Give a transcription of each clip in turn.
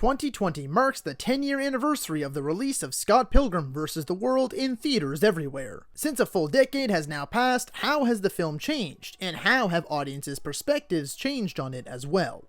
2020 marks the 10-year anniversary of the release of Scott Pilgrim vs. the World in theaters everywhere. Since a full decade has now passed, how has the film changed, and how have audiences' perspectives changed on it as well?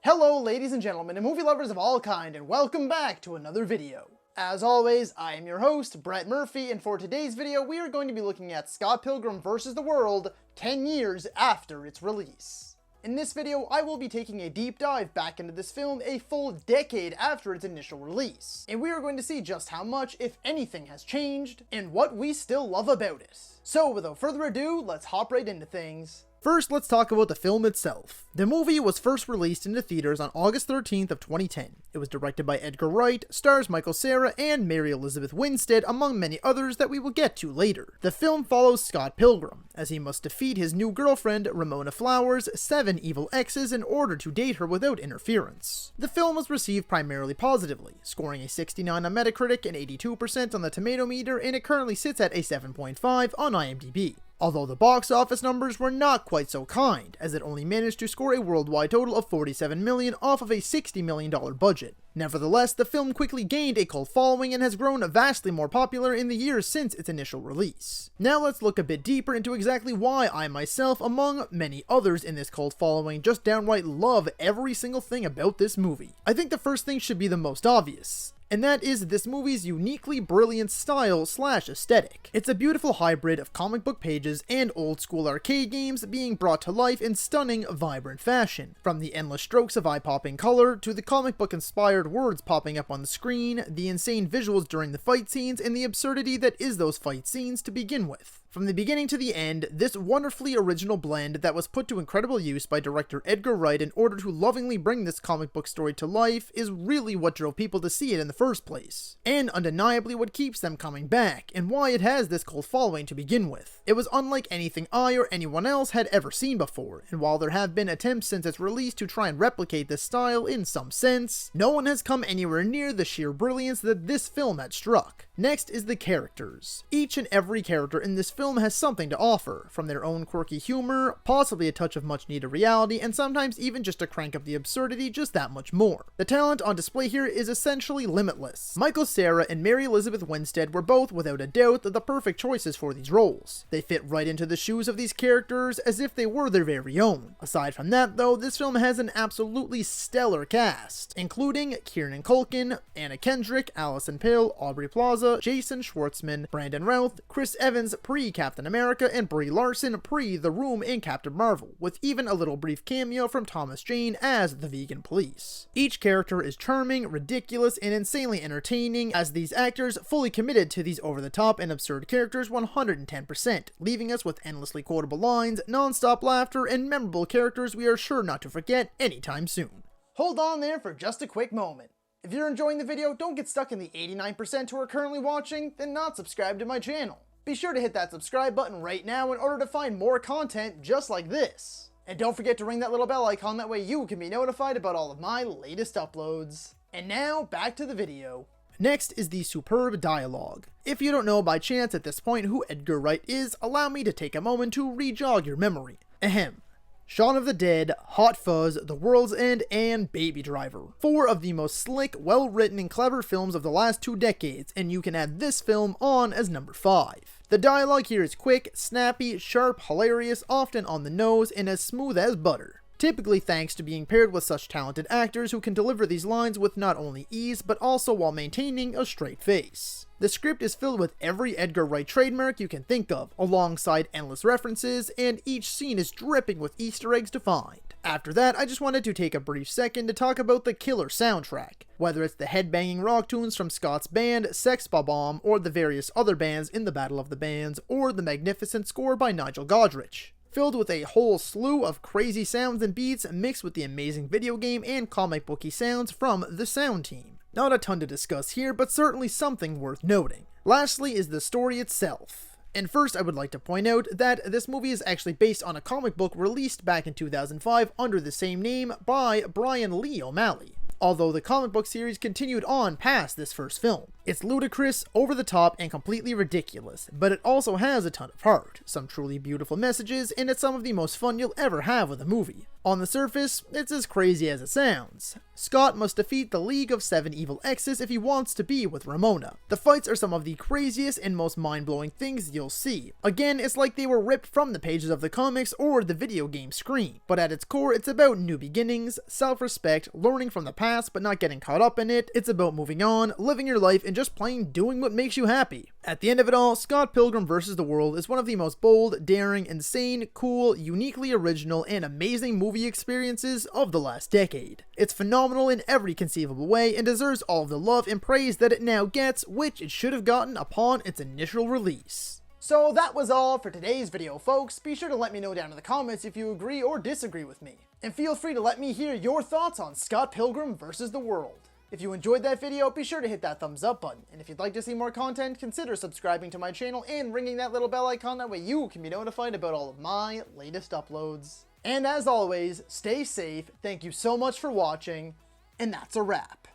Hello ladies and gentlemen and movie lovers of all kind, and welcome back to another video. As always, I am your host, Brett Murphy, and for today's video we are going to be looking at Scott Pilgrim vs. the World 10 years after its release. In this video, I will be taking a deep dive back into this film a full decade after its initial release, and we are going to see just how much, if anything, has changed, and what we still love about it. So without further ado, let's hop right into things. First, let's talk about the film itself. The movie was first released into theaters on August 13th of 2010. It was directed by Edgar Wright, stars Michael Cera and Mary Elizabeth Winstead, among many others that we will get to later. The film follows Scott Pilgrim, as he must defeat his new girlfriend, Ramona Flowers' 7 evil exes in order to date her without interference. The film was received primarily positively, scoring a 69 on Metacritic and 82% on the Tomato Meter, and it currently sits at a 7.5 on IMDb. Although the box office numbers were not quite so kind, as it only managed to score a worldwide total of $47 million off of a $60 million budget. Nevertheless, the film quickly gained a cult following and has grown vastly more popular in the years since its initial release. Now let's look a bit deeper into exactly why I myself, among many others in this cult following, just downright love every single thing about this movie. I think the first thing should be the most obvious, and that is this movie's uniquely brilliant style / aesthetic. It's a beautiful hybrid of comic book pages and old school arcade games being brought to life in stunning, vibrant fashion. From the endless strokes of eye-popping color, to the comic book inspired words popping up on the screen, the insane visuals during the fight scenes, and the absurdity that is those fight scenes to begin with. From the beginning to the end, this wonderfully original blend that was put to incredible use by director Edgar Wright in order to lovingly bring this comic book story to life is really what drove people to see it in the first place, and undeniably what keeps them coming back, and why it has this cult following to begin with. It was unlike anything I or anyone else had ever seen before, and while there have been attempts since its release to try and replicate this style in some sense, no one has come anywhere near the sheer brilliance that this film had struck. Next is the characters. Each and every character in this film has something to offer, from their own quirky humor, possibly a touch of much needed reality, and sometimes even just to crank up the absurdity just that much more. The talent on display here is essentially limitless. Michael Cera and Mary Elizabeth Winstead were both, without a doubt, the perfect choices for these roles. They fit right into the shoes of these characters as if they were their very own. Aside from that though, this film has an absolutely stellar cast, including Kieran Culkin, Anna Kendrick, Alison Pill, Aubrey Plaza, Jason Schwartzman, Brandon Routh, Chris Evans pre-Captain America, and Brie Larson pre-The Room in Captain Marvel, with even a little brief cameo from Thomas Jane as the vegan police. Each character is charming, ridiculous, and insanely entertaining, as these actors fully committed to these over-the-top and absurd characters 110%, leaving us with endlessly quotable lines, non-stop laughter, and memorable characters we are sure not to forget anytime soon. Hold on there for just a quick moment. If you're enjoying the video, don't get stuck in the 89% who are currently watching, then not subscribe to my channel. Be sure to hit that subscribe button right now in order to find more content just like this. And don't forget to ring that little bell icon, that way you can be notified about all of my latest uploads. And now, back to the video. Next is the superb dialogue. If you don't know by chance at this point who Edgar Wright is, allow me to take a moment to re-jog your memory. Ahem. Shaun of the Dead, Hot Fuzz, The World's End, and Baby Driver. 4 of the most slick, well-written, and clever films of the last 2 decades, and you can add this film on as number 5. The dialogue here is quick, snappy, sharp, hilarious, often on the nose, and as smooth as butter. Typically thanks to being paired with such talented actors who can deliver these lines with not only ease, but also while maintaining a straight face. The script is filled with every Edgar Wright trademark you can think of, alongside endless references, and each scene is dripping with Easter eggs to find. After that, I just wanted to take a brief second to talk about the killer soundtrack. Whether it's the headbanging rock tunes from Scott's band, Sex Bob-omb, or the various other bands in the Battle of the Bands, or the magnificent score by Nigel Godrich. Filled with a whole slew of crazy sounds and beats mixed with the amazing video game and comic booky sounds from the sound team. Not a ton to discuss here, but certainly something worth noting. Lastly is the story itself. And first I would like to point out that this movie is actually based on a comic book released back in 2005 under the same name by Brian Lee O'Malley, although the comic book series continued on past this first film. It's ludicrous, over the top, and completely ridiculous, but it also has a ton of heart, some truly beautiful messages, and it's some of the most fun you'll ever have with a movie. On the surface, it's as crazy as it sounds. Scott must defeat the League of Seven Evil Exes if he wants to be with Ramona. The fights are some of the craziest and most mind-blowing things you'll see. Again, it's like they were ripped from the pages of the comics or the video game screen. But at its core, it's about new beginnings, self-respect, learning from the past but not getting caught up in it. It's about moving on, living your life, and just plain doing what makes you happy. At the end of it all, Scott Pilgrim vs. the World is one of the most bold, daring, insane, cool, uniquely original, and amazing movie experiences of the last decade. It's phenomenal in every conceivable way and deserves all of the love and praise that it now gets, which it should have gotten upon its initial release. So that was all for today's video, folks. Be sure to let me know down in the comments if you agree or disagree with me. And feel free to let me hear your thoughts on Scott Pilgrim vs. the World. If you enjoyed that video, be sure to hit that thumbs up button. And if you'd like to see more content, consider subscribing to my channel and ringing that little bell icon. That way you can be notified about all of my latest uploads. And as always, stay safe. Thank you so much for watching. And that's a wrap.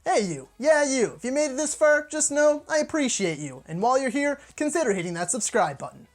Hey you, yeah you, if you made it this far, just know I appreciate you. And while you're here, consider hitting that subscribe button.